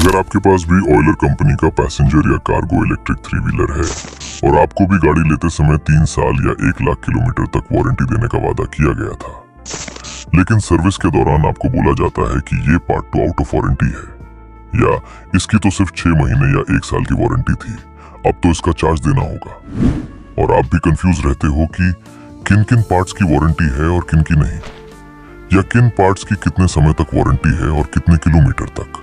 अगर आपके पास भी ऑयलर कंपनी का पैसेंजर या कार्गो इलेक्ट्रिक थ्री व्हीलर है और आपको भी गाड़ी लेते समय 3 साल या 1 लाख किलोमीटर तक वारंटी देने का वादा किया गया था, लेकिन सर्विस के दौरान आपको बोला जाता है कि ये पार्ट तो आउट ऑफ वारंटी है या इसकी तो सिर्फ 6 महीने या 1 साल की वारंटी थी, अब तो इसका चार्ज देना होगा। और आप भी कंफ्यूज रहते हो कि किन किन पार्ट्स की वारंटी है और किन की नहीं, या किन पार्ट्स की कितने समय तक वारंटी है और कितने किलोमीटर तक।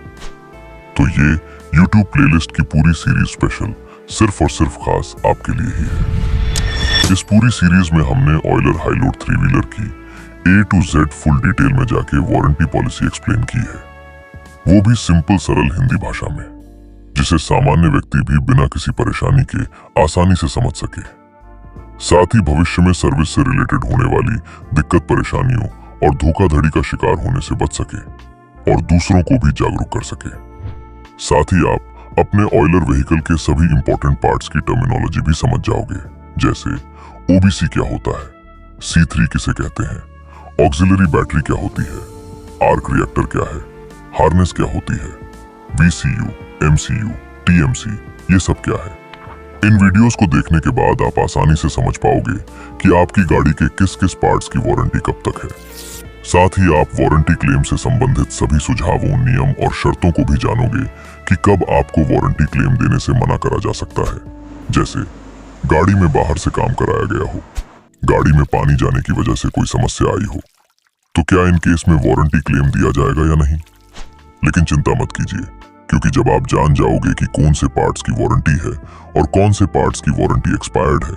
तो ये YouTube प्लेलिस्ट की पूरी सीरीज स्पेशल सिर्फ और सिर्फ खास आपके लिए ही है। इस पूरी सीरीज में हमने ऑयलर हाईलोड थ्री व्हीलर की A to Z full detail में जाके वारंटी पॉलिसी एक्सप्लेन की है, वो भी सिंपल सरल हिंदी भाषा में, जिसे सामान्य व्यक्ति भी बिना किसी परेशानी के आसानी से समझ सके। साथ ही भविष्य में सर्विस से रिलेटेड होने वाली दिक्कत परेशानियों और धोखाधड़ी का शिकार होने से बच सके और दूसरों को भी जागरूक कर सके। साथ ही आप अपने ऑयलर व्हीकल के सभी इंपॉर्टेंट पार्ट्स की टर्मिनोलॉजी भी समझ जाओगे, जैसे OBC क्या होता है, C3 किसे कहते हैं, ऑक्सिलरी बैटरी क्या होती है, आर्क रिएक्टर क्या है, हार्नेस क्या होती है, VCU, MCU, TMC ये सब क्या है। इन वीडियोस को देखने के बाद आप आसानी से समझ पाओगे कि आपकी गाड़ी के किस किस पार्ट्स की वारंटी कब तक है। साथ ही आप वारंटी क्लेम से संबंधित सभी सुझावों, नियम और शर्तों को भी जानोगे कि कब आपको वारंटी क्लेम देने से मना करा जा सकता है, जैसे गाड़ी में बाहर से काम कराया गया हो, गाड़ी में पानी जाने की वजह से कोई समस्या आई हो, तो क्या इन केस में वारंटी क्लेम दिया जाएगा या नहीं। लेकिन चिंता मत कीजिए, क्योंकि जब आप जान जाओगे कि कौन से पार्ट्स की वारंटी है और कौन से पार्ट्स की वारंटी एक्सपायर्ड है,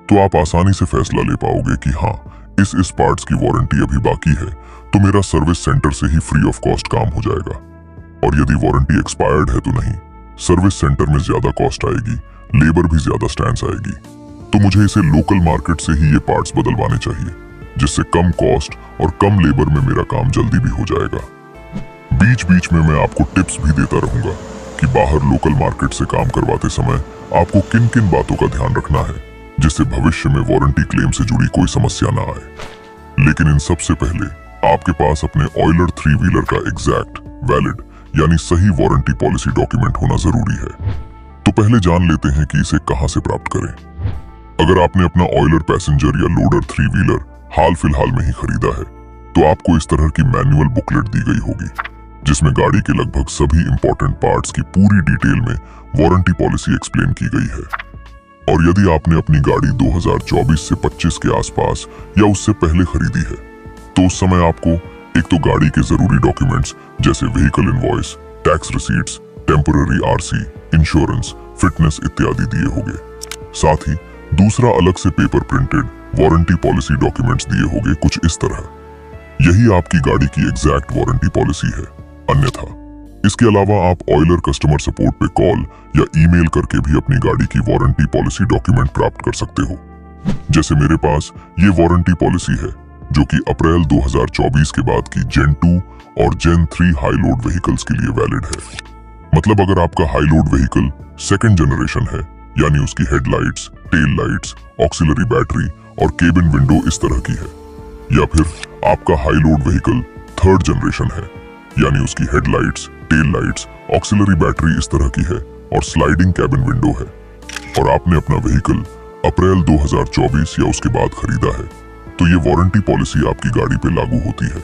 तो आप आसानी से फैसला ले पाओगे कि हाँ, इस पार्ट्स की वारंटी अभी बाकी है तो मेरा सर्विस सेंटर से ही फ्री ऑफ कॉस्ट काम हो जाएगा, और यदि वारंटी एक्सपायर्ड है तो नहीं, सर्विस सेंटर में ज्यादा कॉस्ट आएगी, लेबर भी ज्यादा स्टैंड्स आएगी, तो मुझे इसे लोकल मार्केट से ही ये पार्ट्स बदलवाने चाहिए, जिससे कम कॉस्ट और कम लेबर में मेरा काम जल्दी भी हो जाएगा। बीच बीच में मैं आपको टिप्स भी देता रहूंगा कि बाहर लोकल मार्केट से काम करवाते समय आपको किन किन बातों का ध्यान रखना है, जिससे भविष्य में वारंटी क्लेम से जुड़ी कोई समस्या ना आए। लेकिन इन सब से पहले आपके पास अपने ऑयलर थ्री व्हीलर का एग्जैक्ट, वैलिड यानी सही वारंटी पॉलिसी डॉक्यूमेंट होना जरूरी है। तो पहले जान लेते हैं कि इसे कहां से प्राप्त करें। अगर आपने अपना ऑयलर पैसेंजर या लोडर थ्री व्हीलर हाल फिलहाल में ही खरीदा है, तो आपको इस तरह की मैनुअल बुकलेट दी गई होगी, जिसमें गाड़ी के लगभग सभी इंपॉर्टेंट पार्ट्स की पूरी डिटेल में वारंटी पॉलिसी एक्सप्लेन की गई है। और यदि आपने अपनी गाड़ी 2024 से 25 के आसपास या उससे पहले खरीदी है, तो उस समय आपको एक तो गाड़ी के जरूरी डॉक्यूमेंट्स जैसे vehicle invoice, tax receipts, temporary RC, insurance, fitness इत्यादि दिए होंगे। साथ ही दूसरा अलग से paper printed warranty policy documents दिए होंगे कुछ इस तरह। यही आपकी गाड़ी की एग्जैक्ट वारंटी पॉलिसी है। अन्यथा इसके अलावा आप ऑयलर कस्टमर सपोर्ट पे कॉल या ईमेल करके भी अपनी गाड़ी की वारंटी पॉलिसी डॉक्यूमेंट प्राप्त कर सकते हो। जैसे मेरे पास ये वारंटी पॉलिसी है, जो कि अप्रैल 2024 के बाद की Gen 2 और Gen 3 हाई लोड व्हीकल्स के लिए वैलिड है। मतलब अगर आपका high load vehicle second generation है, यानी उसकी headlights, tail lights, auxiliary battery और केबिन विंडो इस तरह की है, या फिर आपका high load vehicle third generation है, यानी उसकी headlights, tail lights, auxiliary battery इस तरह की है और स्लाइडिंग कैबिन विंडो है, और आपने अपना व्हीकल अप्रैल 2024 या उसके बाद खरीदा है, तो ये वारंटी पॉलिसी आपकी गाड़ी पे लागू होती है।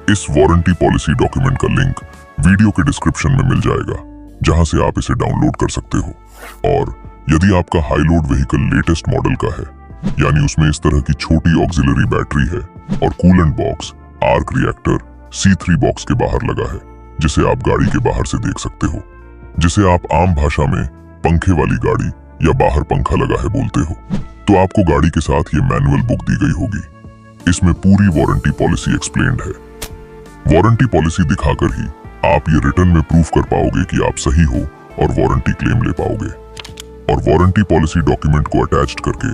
इस वारंटी पॉलिसी डॉक्यूमेंट का लिंक वीडियो के डिस्क्रिप्शन में मिल जाएगा, जहां से आप इसे डाउनलोड कर सकते हो। और यदि आपका high load vehicle latest model का है, यानी उसमें इस तरह की छोटी ऑक्सिलरी बैटरी है और coolant box, arc reactor C3 box के बाहर लगा है, जिसे आप गाड़ी के बाहर से देख सकते हो, जिसे आप आम भाषा में पंखे वाली गाड़ी या बाहर पंखा लगा है बोलते हो, तो आपको गाड़ी के साथ ये मैनुअल बुक दी गई होगी। इसमें पूरी वारंटी पॉलिसी एक्सप्लेन्ड है। वारंटी पॉलिसी दिखाकर ही आप ये रिटर्न में प्रूफ कर पाओगे कि आप सही हो और वारंटी क्लेम ले पाओगे। और वारंटी पॉलिसी डॉक्यूमेंट को अटैच करके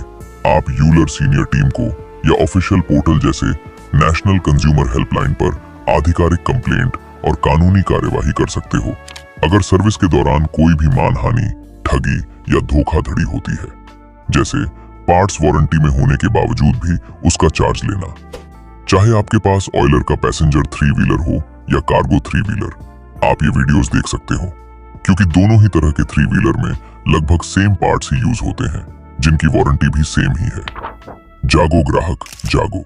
आप यूलर सीनियर टीम को या ऑफिशियल पोर्टल जैसे नेशनल कंज्यूमर हेल्पलाइन पर आधिकारिक कंप्लेंट और कानूनी कार्यवाही कर सकते हो, अगर सर्विस के दौरान कोई भी मानहानि, ठगी या धोखाधड़ी होती है, जैसे पार्ट्स वारंटी में होने के बावजूद भी उसका चार्ज लेना। चाहे आपके पास ऑयलर का पैसेंजर थ्री व्हीलर हो या कार्गो थ्री व्हीलर, आप ये वीडियोस देख सकते हो क्योंकि दोनों ही तरह के थ्री व्हीलर में लगभग सेम पार्ट्स ही यूज होते हैं, जिनकी वारंटी भी सेम ही है। जागो ग्राहक, जागो।